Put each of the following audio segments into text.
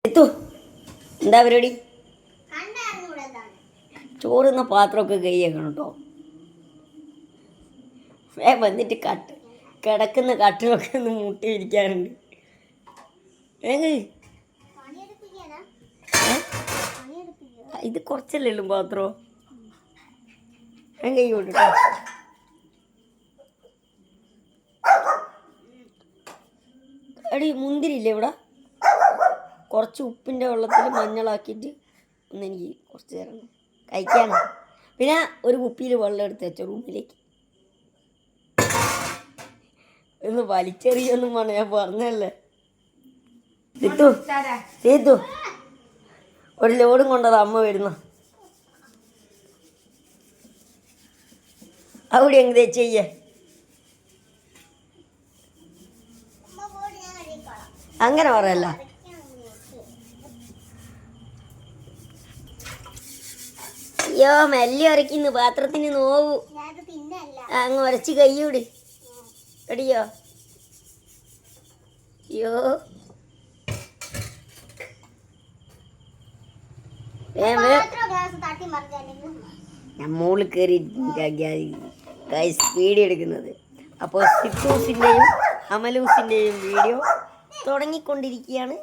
എത്തു എന്താ പരിപാടി? ചോറുന്ന പാത്രമൊക്കെ കൈയേക്കണം കേട്ടോ. വന്നിട്ട് കിടക്കുന്ന കട്ടിലൊക്കെ ഒന്ന് മുട്ടി ഇരിക്കാറുണ്ട്. ഇത് കുറച്ചല്ലേ ഉള്ളൂ പാത്രം. കൈ കൊണ്ടിട്ടോ. എടി മുന്തിരി ഇല്ലേ ഇവിടെ? കുറച്ച് ഉപ്പിൻ്റെ വെള്ളത്തിൽ മഞ്ഞളാക്കിയിട്ട് ഒന്നെനിക്ക് കുറച്ച് തരണം, കഴിക്കാണ്. പിന്നെ ഒരു കുപ്പിയിൽ വെള്ളം എടുത്ത് വെച്ചോ റൂമിലേക്ക്. ഒന്ന് വലിച്ചെറിയൊന്നും വേണം, ഞാൻ പറഞ്ഞല്ലേ. സീത്തു ഒരു ലോഡും കൊണ്ടത് അമ്മ വരുന്ന അവിടെ എങ്ങനെ ചെയ്യേ? അങ്ങനെ പറയല്ല. അയ്യോ മെല്ലെ ഉരയ്ക്കുന്നു, പാത്രത്തിന് നോവു. അങ്ങ് ഉരച്ച് കയ്യൂട് എടിയോ. അയ്യോ ഞാൻ മോളിൽ കയറി വീഡിയോ എടുക്കുന്നത്. അപ്പോൾ സിത്തൂസിൻ്റെയും അമലൂസിൻ്റെയും വീഡിയോ തുടങ്ങിക്കൊണ്ടിരിക്കുകയാണ്.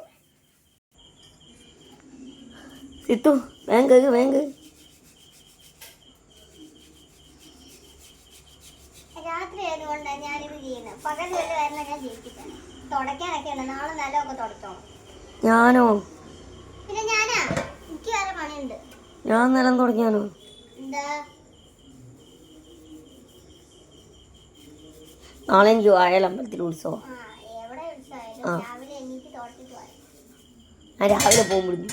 സിത്തു വേങ്ക രാത്രി ആയതുകൊണ്ടാണ് ഞാനിത് ചെയ്യുന്നത്. പകൽ വരെ ഞാൻ ജയിപ്പിക്കണം. തുടയ്ക്കാനൊക്കെ ഉണ്ട്, നാളെ നിലമൊക്കെ തുടച്ചോണം. ഞാനോ? പിന്നെ എനിക്ക് വേറെ പണിയുണ്ട്. ഞാൻ നിലം തുടങ്ങിയാനോ? എന്താ നാളെ എനിക്ക് വാഴലമ്പലത്തിൽ ഉത്സവം. എവിടെ ഉത്സവം? രാവിലെ എണീറ്റ് തുടച്ചിട്ട് പോയാൽ ഞാൻ രാവിലെ പോകുമ്പോഴും